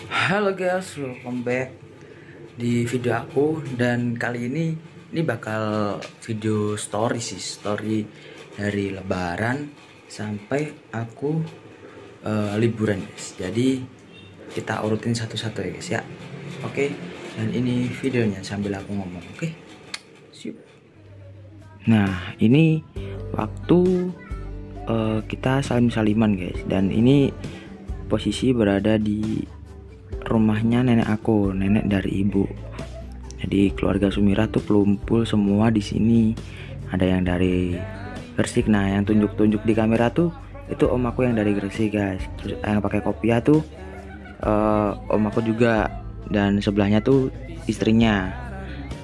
Halo guys, welcome back di video aku. Dan kali ini bakal video story sih, story dari lebaran sampai aku liburan guys. Jadi kita urutin satu-satu ya guys ya. Oke, dan ini videonya sambil aku ngomong. Oke, siap. Nah, ini waktu kita salim-saliman guys. Dan ini posisi berada di rumahnya nenek aku, nenek dari ibu. Jadi keluarga Sumirah tuh kumpul semua di sini. Ada yang dari Gresik. Nah, yang tunjuk-tunjuk di kamera tuh itu om aku yang dari Gresik guys. Terus yang pakai kopiah tuh om aku juga, dan sebelahnya tuh istrinya.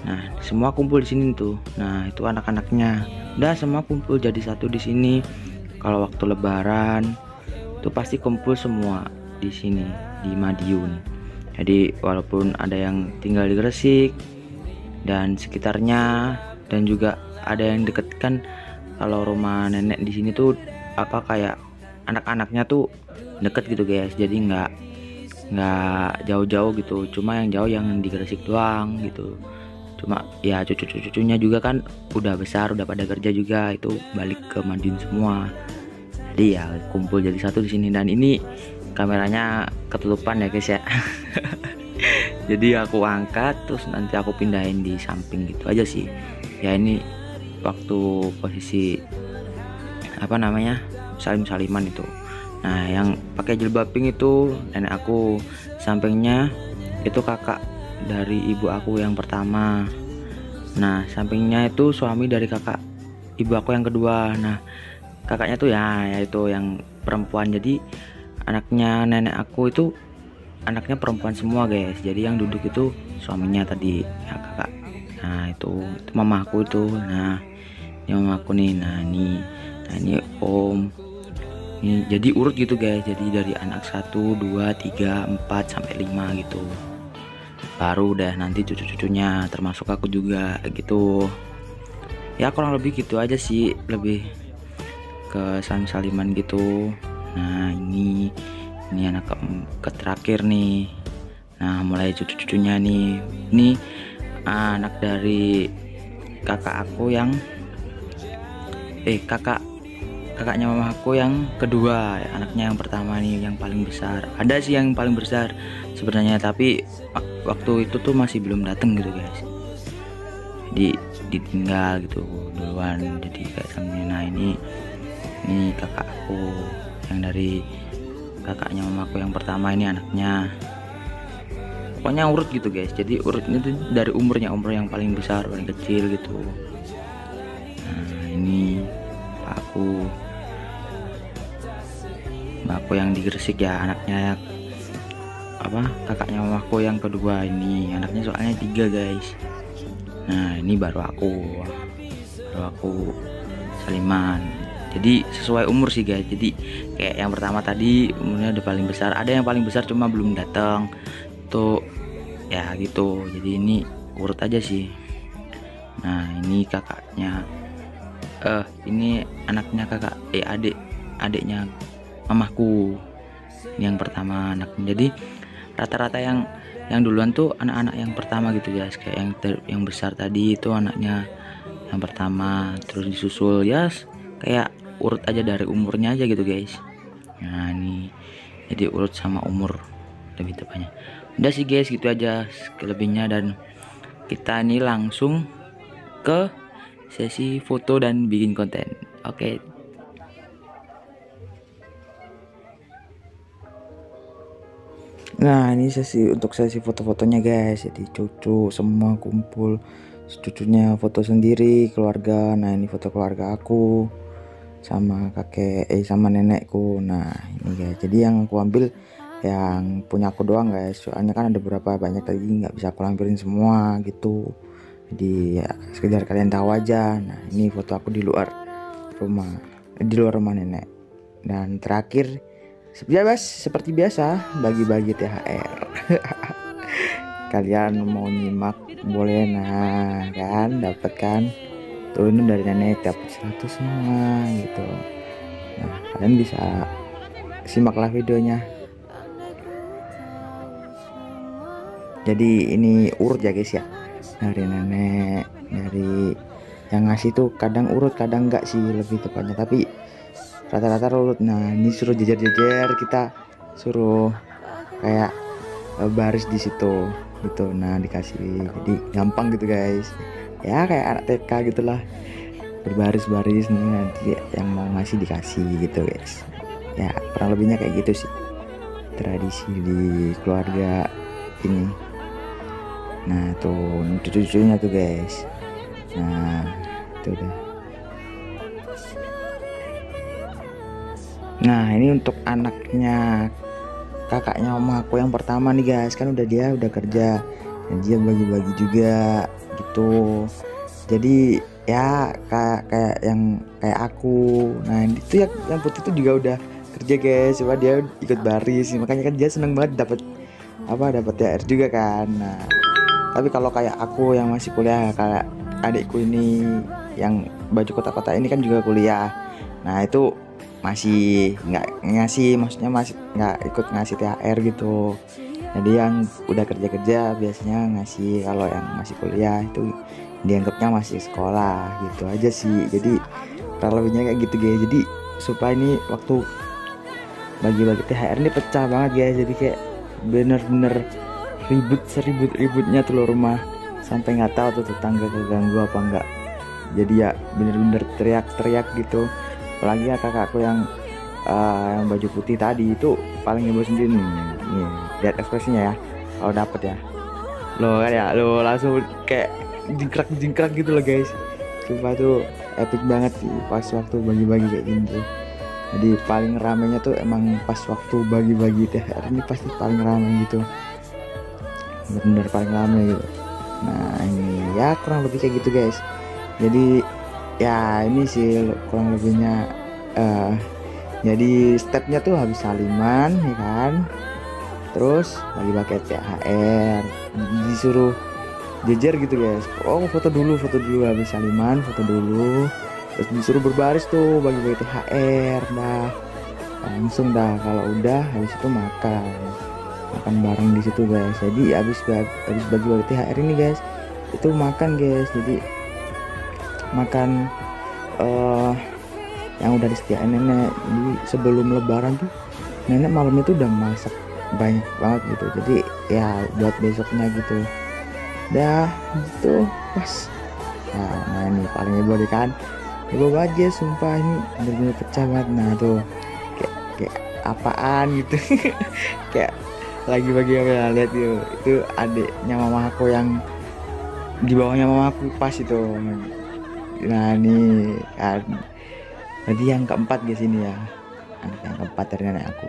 Nah, semua kumpul di sini tuh. Nah, itu anak-anaknya. Udah semua kumpul jadi satu di sini. Kalau waktu lebaran tuh pasti kumpul semua di sini di Madiun. Jadi walaupun ada yang tinggal di Gresik dan sekitarnya, dan juga ada yang deket kan, kalau rumah nenek di sini tuh kayak anak-anaknya tuh deket gitu guys. Jadi nggak jauh-jauh gitu. Cuma yang jauh yang di Gresik doang gitu. Cuma ya cucu-cucunya juga kan udah besar, udah pada kerja juga, itu balik ke Madiun semua. Jadi ya kumpul jadi satu di sini. Dan ini kameranya ketutupan ya guys ya. Jadi aku angkat terus nanti aku pindahin di samping gitu aja sih ya. Ini waktu posisi salim-saliman itu. Nah, yang pakai jilbab pink itu nenek aku, sampingnya itu kakak dari ibu aku yang pertama. Nah, sampingnya itu suami dari kakak ibu aku yang kedua. Nah, kakaknya tuh ya itu yang perempuan. Jadi anaknya nenek aku itu anaknya perempuan semua guys. Jadi yang duduk itu suaminya tadi ya, kakak. Nah itu mama aku itu. Nah ini mama aku nih. Nah ini om. Ini jadi urut gitu guys. Jadi dari anak 1, 2, 3, 4 sampai 5 gitu. Baru udah nanti cucu-cucunya, termasuk aku juga gitu. Ya kurang lebih gitu aja sih, lebih ke salim-saliman gitu. Nah ini anak ke terakhir nih. Nah mulai cucu-cucunya nih. Ini anak dari kakak aku yang kakaknya mama aku yang kedua. Anaknya yang pertama nih, yang paling besar. Ada sih yang paling besar sebenarnya, tapi waktu itu tuh masih belum datang gitu guys. Jadi ditinggal gitu duluan. Jadi kayak sambil. Nah ini kakak aku yang dari kakaknya mamaku yang pertama, ini anaknya. Pokoknya urut gitu guys. Jadi urutnya tuh dari umur yang paling besar paling kecil gitu. Nah ini mbakku yang di Gresik ya, anaknya kakaknya mamaku yang kedua. Ini anaknya soalnya 3 guys. Nah ini baru aku saliman. Jadi sesuai umur sih guys. Jadi kayak yang pertama tadi umurnya udah paling besar. Ada yang paling besar cuma belum datang tuh ya gitu. Jadi ini urut aja sih. Nah ini kakaknya ini anaknya kakak adiknya mamaku. Ini yang pertama anaknya. Jadi rata-rata yang duluan tuh anak-anak yang pertama gitu guys. Kayak yang besar tadi itu anaknya yang pertama, terus disusul ya kayak urut aja dari umurnya aja gitu guys. Nah ini jadi urut sama umur lebih tepatnya. Udah sih guys gitu aja kelebihnya. Dan kita ini langsung ke sesi foto dan bikin konten. Oke. Nah ini untuk sesi foto-fotonya guys. Jadi cucu semua kumpul, cucunya foto sendiri keluarga. Nah ini foto keluarga aku sama kakek sama nenekku. Nah ini guys, jadi yang aku ambil yang punya aku doang guys, soalnya kan ada beberapa banyak tadi nggak bisa aku lampirin semua gitu. Jadi ya sekedar kalian tahu aja. Nah ini foto aku di luar rumah nenek. Dan terakhir seperti biasa bagi-bagi THR. Kalian mau nyimak boleh. Nah kan dapat kan tuh, ini dari nenek dapat 100 semua gitu. Nah kalian bisa simaklah videonya. Jadi ini urut ya guys ya, dari nenek, dari yang ngasih tuh kadang urut kadang enggak sih lebih tepatnya, tapi rata-rata urut. Nah ini suruh jejer-jejer, kita suruh kayak baris di situ gitu. Nah dikasih, jadi gampang gitu guys ya, kayak anak TK gitulah, berbaris-baris. Nanti yang mau ngasih dikasih gitu guys ya, kurang lebihnya kayak gitu sih tradisi di keluarga ini. Nah tuh cucu-cucunya tuh guys, nah itu udah. Nah ini untuk anaknya kakaknya om aku yang pertama nih guys, kan dia udah kerja dan dia bagi-bagi juga gitu. Jadi ya kayak yang kayak aku. Nah itu yang putih itu juga udah kerja guys, coba dia ikut baris, makanya kan dia seneng banget dapat THR juga kan. Nah tapi kalau kayak aku yang masih kuliah, kayak adikku ini yang baju kotak-kotak ini kan juga kuliah. Nah itu masih nggak ngasih, maksudnya masih nggak ikut ngasih THR gitu. Jadi yang udah kerja biasanya ngasih, kalau yang masih kuliah itu dianggapnya masih sekolah gitu aja sih. Jadi kurang lebihnya kayak gitu guys. Jadi supaya ini waktu bagi-bagi THR ini pecah banget guys, jadi kayak bener-bener seribut-ributnya tuh rumah, sampai nggak tahu tuh tetangga keganggu apa enggak. Jadi ya bener-bener teriak-teriak gitu. Apalagi ya kakakku yang baju putih tadi itu paling heboh sendiri nih. Lihat ekspresinya ya kalau dapet ya, lo kan ya, lo langsung kayak jingkrak gitu loh guys. Sumpah tuh epic banget sih pas waktu bagi-bagi kayak gitu. Jadi paling ramenya tuh emang pas waktu bagi-bagi THR ini pasti paling ramai gitu, bener-bener paling ramai gitu. Nah ini ya kurang lebih kayak gitu guys. Jadi ya ini sih kurang lebihnya. Jadi stepnya tuh habis saliman ya kan, terus bagi-bagi THR, disuruh jejer gitu guys. Oh foto dulu habis saliman, foto dulu, terus disuruh berbaris tuh bagi-bagi THR. Dah langsung dah, kalau udah habis itu makan bareng di situ guys. Jadi habis bagi-bagi THR ini guys, itu makan guys. Jadi makan yang udah disediain nenek. Jadi sebelum lebaran tuh nenek malamnya tuh udah masak banyak banget gitu, jadi ya buat besoknya gitu. Dah itu pas. Nah ini paling heboh deh kan, heboh banget ya sumpah, ini bener-bener pecah banget. Nah tuh kayak apaan gitu kayak lagi bagi apa, lihat itu adiknya mama aku yang di bawahnya mama aku pas itu. Nah ini kan jadi yang keempat guys ini ya, anak yang keempat dari nenek aku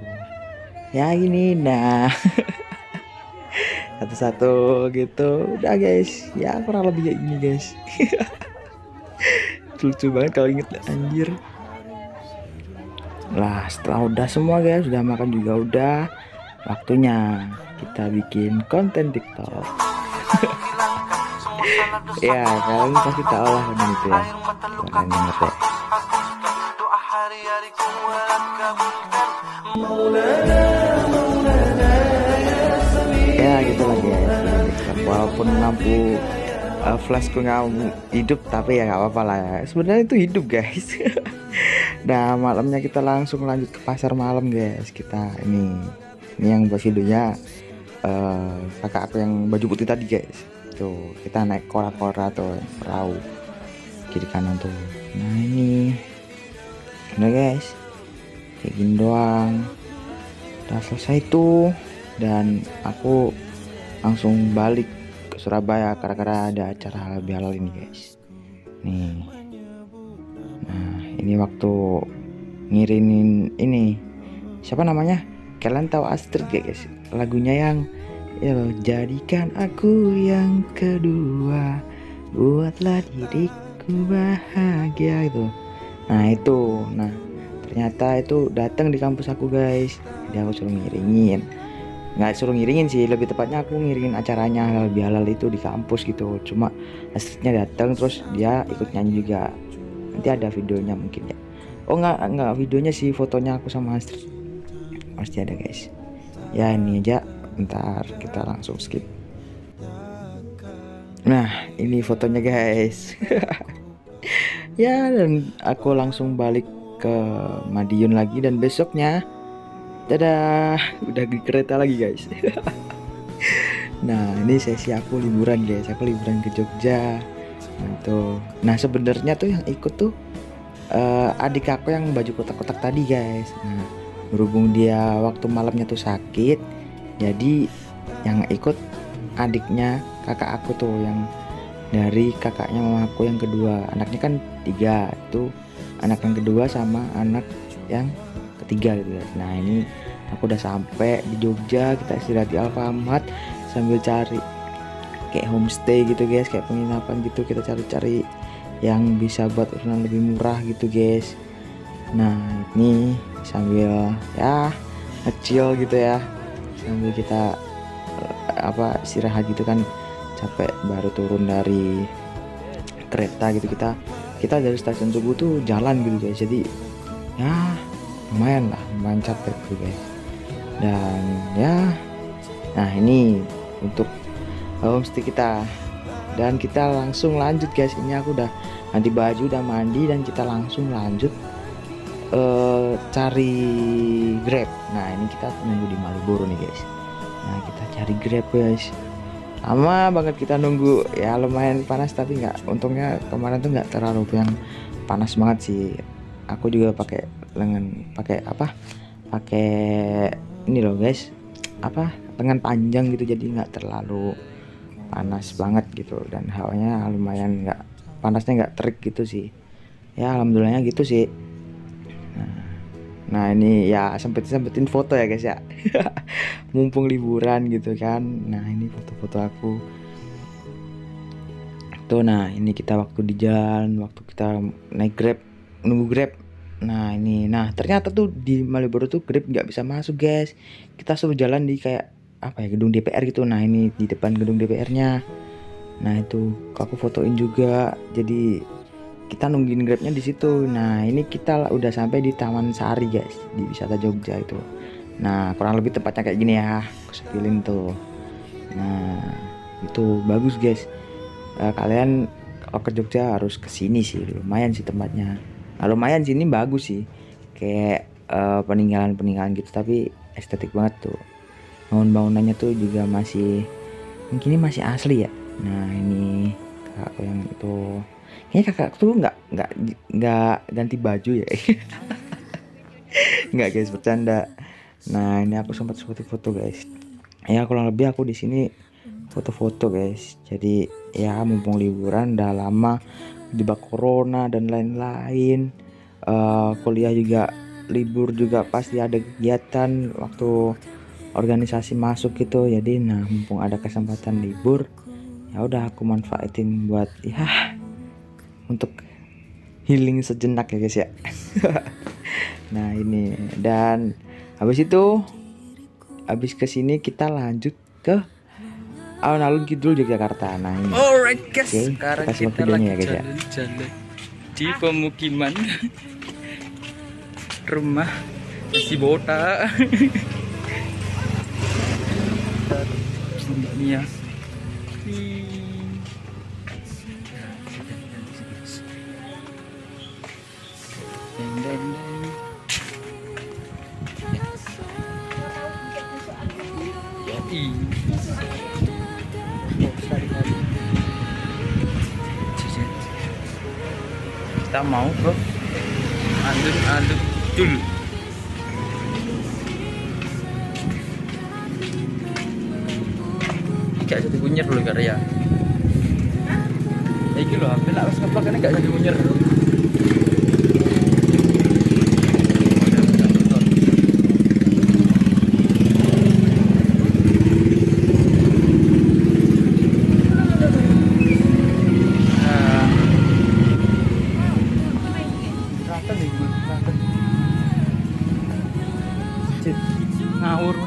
ya ini. Nah satu-satu gitu udah guys ya, kurang lebih kayak gini guys. Lucu banget kalau inget anjir. Lah setelah udah semua guys, udah makan juga udah, waktunya kita bikin konten TikTok. Ya kalian pasti tahu lah konten itu ya, kalian inget ya. Ya gitu lah guys, walaupun lampu flashku nggak hidup, tapi ya nggak apa-apa lah ya, sebenarnya itu hidup guys. Nah malamnya kita langsung lanjut ke pasar malam guys. Kita ini yang buat videonya kakak aku yang baju putih tadi guys. Tuh kita naik kora-kora tuh, perahu kiri kanan tuh. Nah ini udah guys, kayak gini doang udah selesai tuh, dan aku langsung balik ke Surabaya gara-gara ada acara halal bihalal ini guys. Nih nah ini waktu ngirimin ini, siapa namanya, kalian tahu Astrid gak guys, lagunya yang jadikan aku yang kedua, buatlah diriku bahagia itu. Nah itu, nah ternyata itu datang di kampus aku guys. Jadi aku suruh ngiringin, nggak suruh ngiringin sih, lebih tepatnya aku ngiringin acaranya halal bihalal itu di kampus gitu. Cuma Astridnya datang, terus dia ikut nyanyi juga. Nanti ada videonya mungkin ya. Oh nggak videonya sih, fotonya aku sama Astrid pasti ada guys. Ya ini aja, bentar kita langsung skip. Nah, ini fotonya guys. Ya, dan aku langsung balik ke Madiun lagi, dan besoknya dadah, udah di kereta lagi guys. Nah, ini sesi aku liburan guys. Aku liburan ke Jogja. Nah, tuh. Nah, sebenarnya tuh yang ikut tuh adik aku yang baju kotak-kotak tadi guys. Nah, berhubung dia waktu malamnya tuh sakit, jadi yang ikut adiknya kakak aku tuh, yang dari kakaknya mamaku yang kedua. Anaknya kan 3, itu anak yang kedua sama anak yang ketiga gitu guys. Nah, ini aku udah sampai di Jogja. Kita istirahat di Alfamart sambil cari kayak homestay gitu guys, kayak penginapan gitu. Kita cari-cari yang bisa buat urunan lebih murah gitu guys. Nah, ini sambil ya kecil gitu ya, sambil kita istirahat gitu kan, capek baru turun dari kereta gitu. Kita dari stasiun Tugu tuh jalan gitu guys, jadi ya lumayan capek gitu guys. Dan ya, nah ini untuk homestay kita, dan kita langsung lanjut guys. Ini aku udah ganti baju, udah mandi, dan kita langsung lanjut cari Grab. Nah, ini kita nunggu di Malioboro nih guys. Nah, kita cari Grab guys, lama banget kita nunggu ya, lumayan panas, tapi nggak, untungnya kemarin tuh nggak terlalu yang panas banget sih. Aku juga pakai pakai ini loh guys, lengan panjang gitu, jadi nggak terlalu panas banget gitu, dan hawanya lumayan nggak, panasnya nggak terik gitu sih ya, alhamdulillahnya gitu sih. Nah, ini ya sempetin foto ya guys ya. Mumpung liburan gitu kan. Nah, ini foto-foto aku tuh. Nah, ini kita waktu di jalan, waktu kita naik Grab, nunggu Grab. Nah, ini, nah ternyata tuh di Malioboro tuh Grab nggak bisa masuk guys. Kita suruh jalan di kayak gedung DPR gitu. Nah, ini di depan gedung DPR-nya. Nah, itu aku fotoin juga. Jadi kita nungguin Grabnya di situ. Nah, ini kita udah sampai di Taman Sari guys, di wisata Jogja itu. Nah, kurang lebih tempatnya kayak gini ya, aku sepilin tuh. Nah, itu bagus guys. Kalian kalau ke Jogja harus kesini sih, lumayan sih tempatnya. Nah, lumayan sih, ini bagus sih, kayak peninggalan gitu, tapi estetik banget tuh. Bangunannya tuh juga masih, mungkin ini masih asli ya. Nah, ini kakakku yang itu, kayaknya kakak tuh nggak ganti baju ya. Nggak guys, bercanda. Nah, ini aku sempat foto guys. Ya, kurang lebih aku di sini foto-foto guys. Jadi ya, mumpung liburan, udah lama jebak corona dan lain-lain. Kuliah juga libur juga, pasti ada kegiatan waktu organisasi masuk gitu. Jadi nah, mumpung ada kesempatan libur, ya udah aku manfaatin buat ya untuk healing sejenak ya guys ya. Nah, ini, dan habis kesini kita lanjut ke alun-alun Kidul Yogyakarta. Nah, ini alright guys, sekarang kita lagi ya, guys, jalan-jalan di pemukiman rumah si Bota. Ini ya. Kita mau ke alun-alun Kidul. Gak jadi bunyer loh karya. Iki lho, HP lak wis ngeplok gak jadi bunyer. Ngawur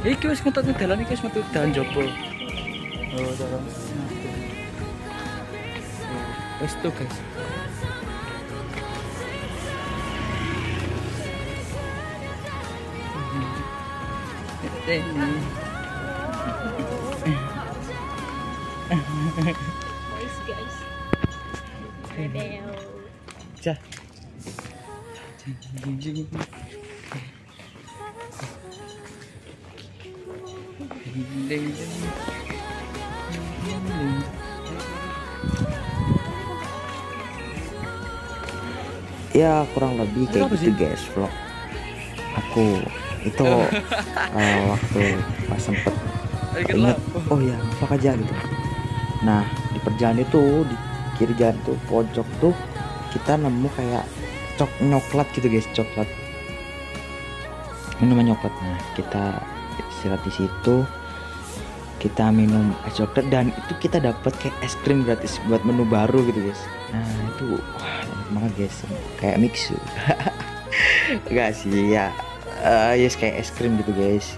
iki wis ngetut dalan iki wis metu dalan jopo. Oh, dalan. Wis tuh guys. Guys. Rebel. Cah. Ya kurang lebih kayak Apa gitu sih? guys vlog aku itu waktu pas sempet inget oh ya vlog aja gitu. Nah di perjalanan itu di kiri jalan tuh pojok tuh kita nemu kayak coklat gitu guys, coklat minuman coklat. Nah kita istirahat di situ, kita minum es coklat dan itu kita dapat kayak es krim gratis buat menu baru gitu guys. Nah itu wah enak banget guys, kayak mixu. Enggak sih ya, yes kayak es krim gitu guys.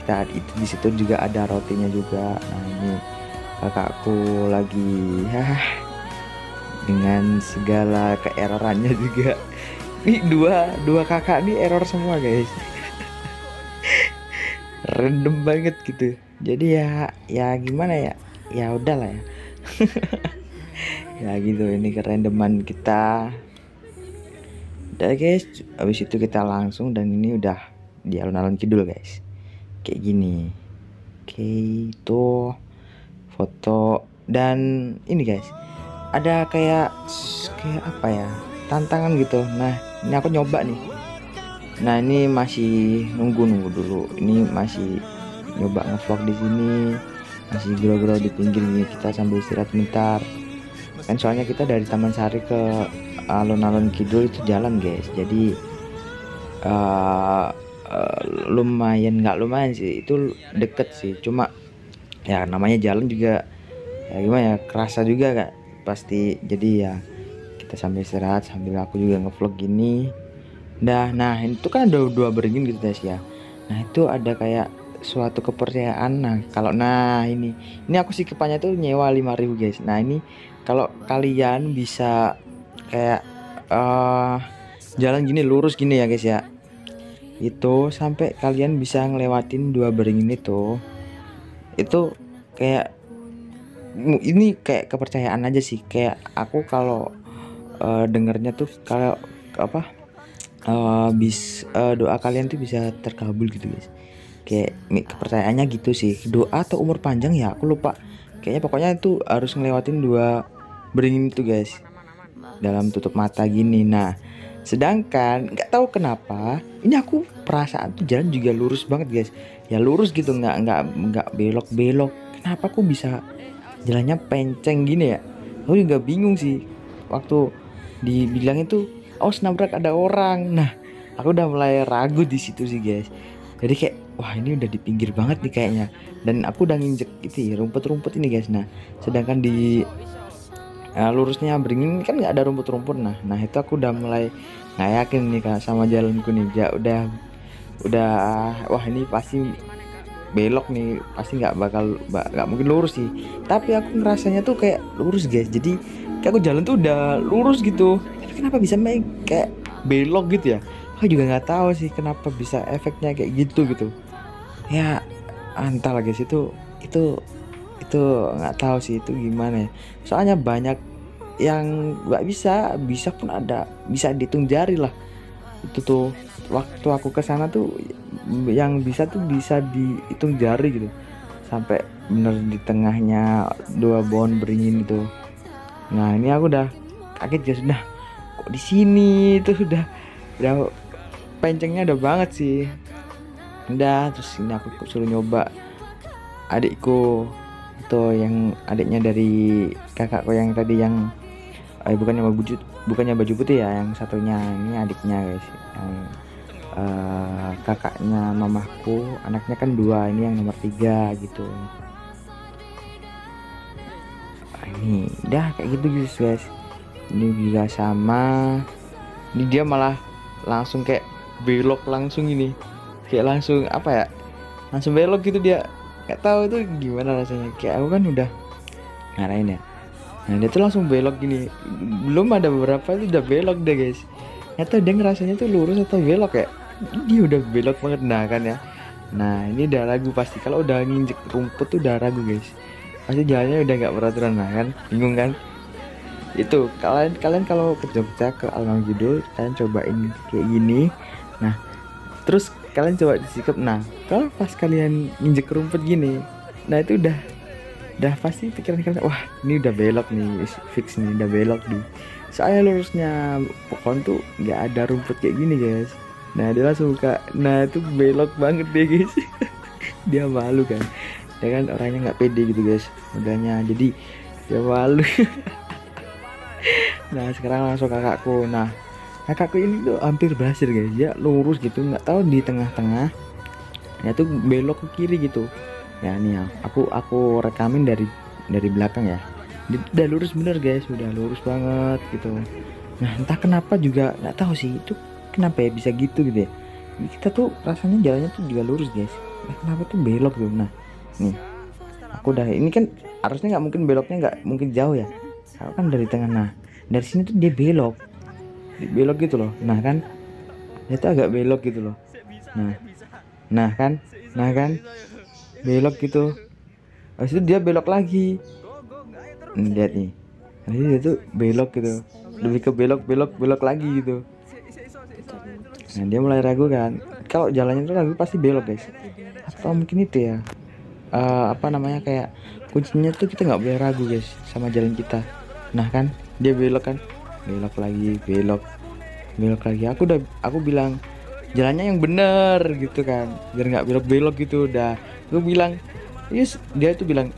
Kita itu di situ juga ada rotinya juga. Nah ini kakakku lagi ya dengan segala keerorannya juga. Ini dua kakak nih error semua guys. Random banget gitu. Jadi ya gimana ya? Ya udahlah ya. Ya gitu, ini kerandoman kita. Udah guys, habis itu kita langsung dan ini udah di alun-alun kidul guys. Kayak gini. Oke, itu foto dan ini guys. Ada kayak apa ya? Tantangan gitu. Nah, ini aku nyoba nih. Nah, ini masih nunggu dulu. Ini masih nyoba ngevlog di sini. Masih grow-grow di pinggir nih, kita sambil istirahat bentar. Kan soalnya kita dari Taman Sari ke alun-alun kidul itu jalan guys. Jadi lumayan, nggak lumayan sih, itu deket sih. Cuma ya namanya jalan juga ya gimana ya, kerasa juga kak pasti. Jadi ya kita sambil istirahat sambil aku juga ngevlog gini. Nah itu kan ada dua beringin gitu guys ya. Nah itu ada kayak suatu kepercayaan. Nah kalau ini aku sih kepanya tuh nyewa 5.000 guys. Nah ini kalau kalian bisa kayak jalan gini lurus gini ya guys ya, itu sampai kalian bisa ngelewatin dua beringin itu kayak ini kayak kepercayaan aja sih. Kayak aku kalau dengernya tuh kalau apa doa kalian tuh bisa terkabul gitu guys. Kayak kepercayaannya gitu sih, doa atau umur panjang ya aku lupa. Kayaknya pokoknya itu harus ngelewatin dua beringin itu guys dalam tutup mata gini. Nah sedangkan nggak tahu kenapa ini aku perasaan tuh jalan juga lurus banget guys. Ya lurus gitu, nggak belok-belok. Kenapa aku bisa jalannya penceng gini ya? Aku juga bingung sih waktu dibilang itu oh nabrak ada orang. Nah aku udah mulai ragu di situ sih guys. Jadi kayak wah ini udah di pinggir banget nih kayaknya. Dan aku udah nginjek itu rumput-rumput ini guys. Nah sedangkan di lurusnya beringin kan nggak ada rumput-rumput. Nah itu aku udah mulai nggak yakin nih kak sama jalanku nih. Ya udah wah ini pasti belok nih, pasti nggak mungkin lurus sih. Tapi aku ngerasanya tuh kayak lurus guys. Jadi kayak aku jalan tuh udah lurus gitu. Tapi kenapa bisa main kayak belok gitu ya? Aku juga nggak tahu sih kenapa bisa efeknya kayak gitu. Ya entahlah guys, itu nggak tahu sih itu gimana ya. Soalnya banyak yang nggak bisa pun ada, bisa dihitung jari lah. Itu tuh waktu aku kesana tuh yang bisa dihitung jari gitu. Sampai bener di tengahnya dua pohon beringin itu. Nah ini aku udah kaget guys, udah kok di sini tuh udah pencengnya udah banget sih. Udah terus ini aku suruh nyoba adikku itu, yang adiknya dari kakakku yang tadi yang bukannya baju putih ya, yang satunya ini adiknya guys, yang kakaknya mamahku, anaknya kan 2, ini yang nomor 3 gitu. Ini udah kayak gitu guys. Ini juga sama, ini dia malah langsung kayak belok langsung ini, kayak langsung apa ya, langsung belok gitu dia. Gak tahu itu gimana rasanya, kayak aku kan udah ngarahin ya. Nah dia tuh langsung belok gini, belum ada beberapa itu udah belok deh guys. Gak tahu dia ngerasanya tuh lurus atau belok ya, dia udah belok banget. Nah kan ya, Nah ini udah ragu pasti, kalau udah nginjek rumput tuh udah ragu guys, pasti jalannya udah nggak peraturan. Nah kan bingung kan. Itu kalian kalau ke Jogja ke Alam Judul, kalian cobain kayak gini. Nah terus kalian coba disikap. Nah kalau pas kalian nginjek rumput gini, nah itu udah pasti pikiran kalian, wah ini udah belok nih, fix nih udah belok nih. Soalnya lurusnya pohon tuh nggak ada rumput kayak gini guys. Nah dia langsung buka, nah itu belok banget deh guys. Dia malu kan, dia kan orangnya nggak pede gitu guys modalnya, jadi dia malu. Nah sekarang langsung kakakku. Nah kakakku ini tuh hampir berhasil guys, dia lurus gitu, nggak tahu di tengah-tengah ya tuh belok ke kiri gitu. Ya nih ya, aku rekamin dari belakang ya, dia udah lurus bener guys, udah lurus banget gitu. Nah entah kenapa juga nggak tahu sih itu kenapa ya bisa gitu ya. Kita tuh rasanya jalannya tuh juga lurus guys, nah, kenapa tuh belok tuh. Nah nih aku udah, ini kan harusnya nggak mungkin beloknya, nggak mungkin jauh ya, kalau kan dari tengah. Nah dari sini tuh dia belok gitu loh. Nah kan dia tuh agak belok gitu loh. Nah kan belok gitu. Habis itu dia belok lagi. Lihat nih, habis dia tuh belok gitu, lebih ke belok lagi gitu. Nah dia mulai ragu kan, kalau jalannya tuh ragu pasti belok guys. Atau mungkin itu ya, apa namanya, kayak kuncinya tuh kita nggak boleh ragu guys sama jalan kita. Nah kan dia belok kan, belok lagi. Aku bilang jalannya yang bener gitu kan, biar nggak belok gitu. Udah aku bilang yes, dia tuh bilang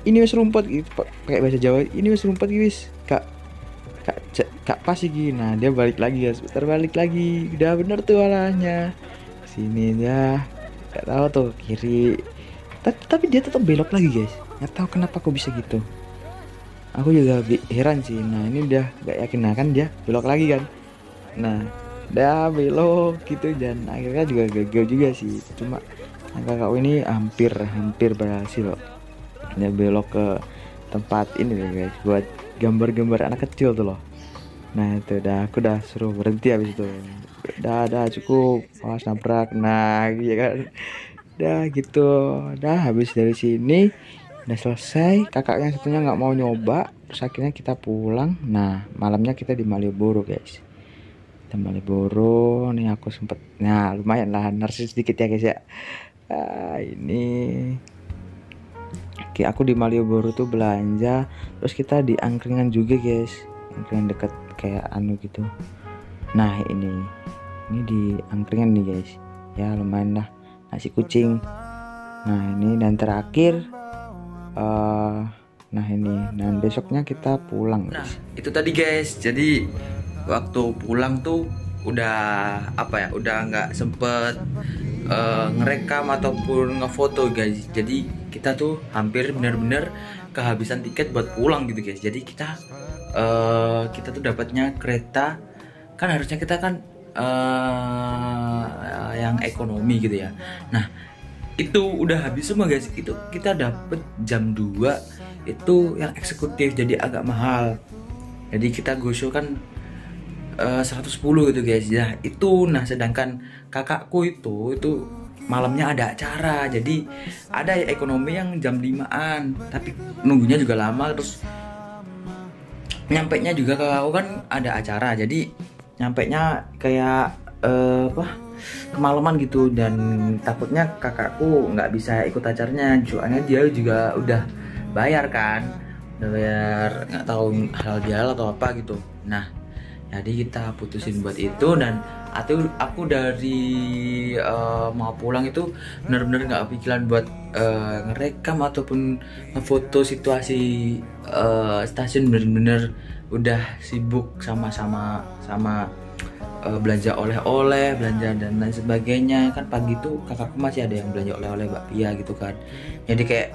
ini wis rumput gitu, pakai bahasa Jawa, ini wis rumput wis kak pas sih. Nah dia balik lagi guys, terbalik lagi, udah bener tuh arahnya sini ya, nggak tahu tuh kiri, tapi dia tetap belok lagi guys, nggak tahu kenapa kok bisa gitu. Aku juga heran sih. Nah ini udah gak yakin. Nah kan dia belok lagi kan, nah udah belok gitu, dan akhirnya juga gagal juga sih. Cuma kakak ini hampir berhasil. Dia belok ke tempat ini deh guys, buat gambar-gambar anak kecil tuh loh. Nah itu aku udah suruh berhenti habis itu. Udah cukup, awas nabrak. Nah iya kan, udah gitu, udah habis dari sini udah selesai. Kakaknya satunya nggak mau nyoba, terus akhirnya kita pulang. Nah malamnya kita di Malioboro guys, di Malioboro nih. Aku sempet, nah lumayan lah narsis sedikit ya guys ya. Ini oke, aku di Malioboro tuh belanja, terus kita di angkringan juga guys, angkringan deket kayak anu gitu. Nah ini di angkringan nih guys, ya lumayan lah, nasi kucing. Nah ini dan terakhir nah ini, dan besoknya kita pulang guys. Nah itu tadi guys, jadi waktu pulang tuh udah apa ya, udah nggak sempet ngerekam ataupun ngefoto guys. Jadi kita tuh hampir bener-bener kehabisan tiket buat pulang gitu guys. Jadi kita tuh dapatnya kereta, kan harusnya kita kan yang ekonomi gitu ya. Nah itu udah habis semua guys. Itu kita dapet jam 2 itu yang eksekutif, jadi agak mahal. Jadi kita gosok kan 110 gitu guys ya. Itu nah, sedangkan kakakku itu malamnya ada acara, jadi ada ya ekonomi yang jam 5-an, tapi nunggunya juga lama. Terus nyampe nya juga ke aku kan ada acara, jadi nyampe nya kayak kemalaman gitu. Dan takutnya kakakku nggak bisa ikut acaranya, soalnya dia juga udah bayar kan, udah bayar, nggak tahu halal bihalal atau apa gitu. Nah jadi kita putusin buat itu. Dan aku dari mau pulang itu bener-bener nggak pikiran buat ngerekam ataupun ngefoto situasi stasiun. Bener-bener udah sibuk sama belanja oleh-oleh, belanja dan lain sebagainya. Kan pagi tuh kakakku masih ada yang belanja oleh-oleh bakpia gitu kan. Jadi kayak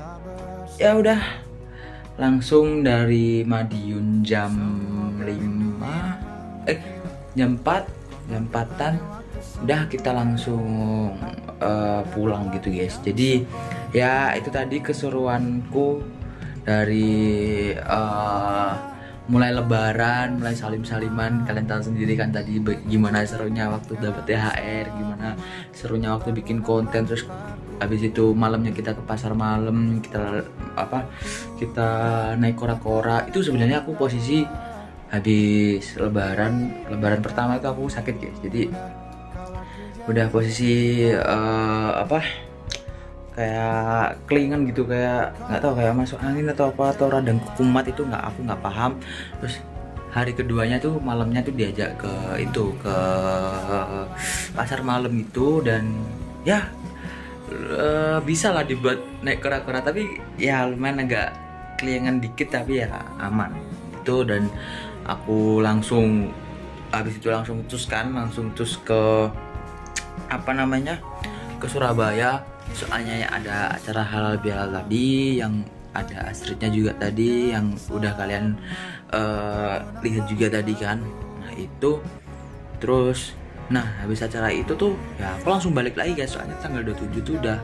ya udah langsung dari Madiun jam 4-an udah kita langsung pulang gitu guys. Jadi ya itu tadi keseruanku dari mulai lebaran, mulai salim-saliman. Kalian tahu sendiri kan tadi gimana serunya waktu dapat THR, gimana serunya waktu bikin konten. Terus habis itu malamnya kita ke pasar malam, kita naik kora-kora. Itu sebenarnya aku posisi habis lebaran pertama itu aku sakit guys. Jadi udah posisi kayak kelingan gitu, kayak nggak tahu kayak masuk angin atau apa, atau radang kumat itu aku nggak paham. Terus hari keduanya tuh malamnya tuh diajak ke pasar malam itu, dan ya bisa lah dibuat naik kera-kera, tapi ya lumayan agak kelingan dikit, tapi ya aman itu. Dan aku langsung habis itu langsung cus ke ke Surabaya, soalnya ya ada acara halal bihalal tadi, yang ada Astridnya juga tadi, yang udah kalian lihat juga tadi kan. Nah itu terus, habis acara itu tuh ya aku langsung balik lagi guys, soalnya tanggal 27 tuh udah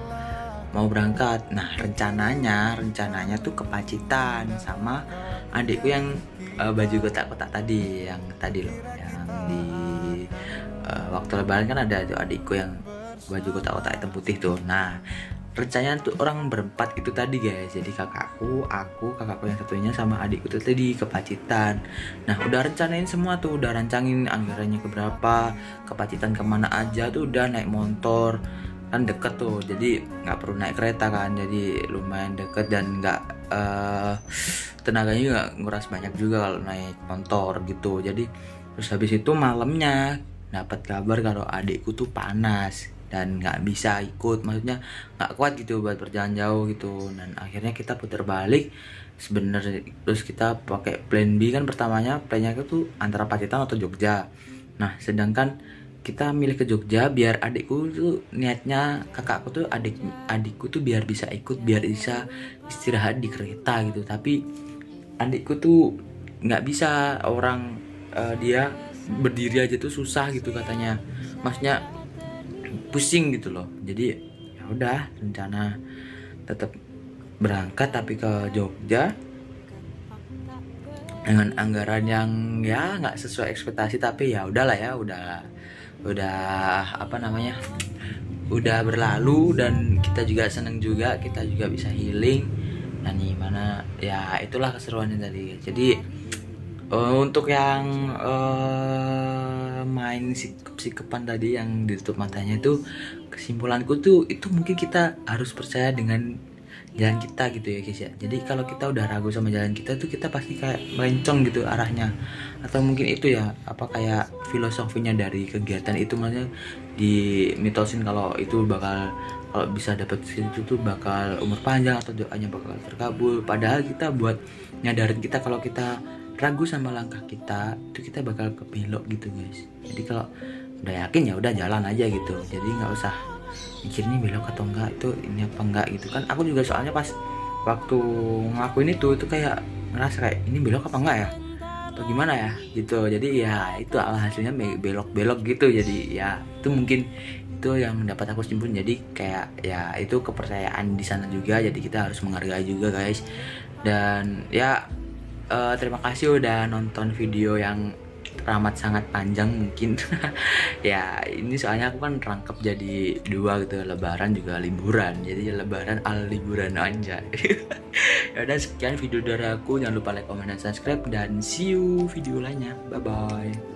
mau berangkat. Nah rencananya tuh ke Pacitan sama adikku yang baju kotak-kotak tadi, yang tadi loh, yang di waktu lebaran kan ada tuh adikku yang baju kotak-kotak hitam putih tuh. Nah rencananya tuh orang berempat itu tadi guys, jadi kakakku yang satunya sama adikku tuh tadi ke Pacitan. Nah udah rencanain semua tuh, udah rancangin anggarannya ke berapa, ke Pacitan kemana aja tuh, udah naik motor kan deket tuh, jadi nggak perlu naik kereta kan, jadi lumayan deket dan nggak tenaganya juga nguras banyak juga kalau naik motor gitu. Jadi terus habis itu malamnya dapat kabar kalau adikku tuh panas dan nggak bisa ikut, maksudnya nggak kuat gitu buat berjalan jauh gitu. Dan akhirnya kita putar balik sebenarnya, terus kita pakai plan B kan. Pertamanya plannya itu antara Pacitan atau Jogja. Nah sedangkan kita milih ke Jogja biar adikku tuh, niatnya kakakku tuh adikku tuh biar bisa ikut, biar bisa istirahat di kereta gitu. Tapi adikku tuh nggak bisa, orang dia berdiri aja tuh susah gitu katanya, maksudnya pusing gitu loh. Jadi ya udah rencana tetap berangkat tapi ke Jogja dengan anggaran yang ya nggak sesuai ekspektasi, tapi ya udahlah ya, udah udah berlalu, dan kita juga seneng juga, kita juga bisa healing. Dan gimana ya, itulah keseruannya tadi. Jadi untuk yang main sikepan tadi yang ditutup matanya itu, kesimpulanku tuh itu mungkin kita harus percaya dengan jalan kita gitu ya guys ya. Jadi kalau kita udah ragu sama jalan kita tuh, kita pasti kayak melencong gitu arahnya. Atau mungkin itu ya kayak filosofinya dari kegiatan itu, maksudnya dimitosin kalau itu bakal, kalau bisa dapat itu tuh bakal umur panjang atau doanya bakal terkabul. Padahal kita buat nyadarin kita kalau kita ragu sama langkah kita itu, kita bakal kebelok gitu guys. Jadi kalau udah yakin ya udah jalan aja gitu, jadi nggak usah mikir ini belok atau enggak, itu ini apa enggak gitu kan. Aku juga soalnya pas waktu ngelakuin itu kayak ngerasa kayak ini belok apa enggak ya, atau gimana ya gitu. Jadi ya itu hasilnya belok gitu. Jadi ya itu mungkin itu yang dapat aku simpulin. Jadi kayak ya itu kepercayaan di sana juga, jadi kita harus menghargai juga guys. Dan ya terima kasih udah nonton video yang teramat sangat panjang mungkin. Ya ini soalnya aku kan rangkep jadi dua gitu, lebaran juga liburan, jadi lebaran ala liburan aja. Ya udah sekian video dari aku, jangan lupa like, comment, dan subscribe, dan see you video lainnya. Bye bye.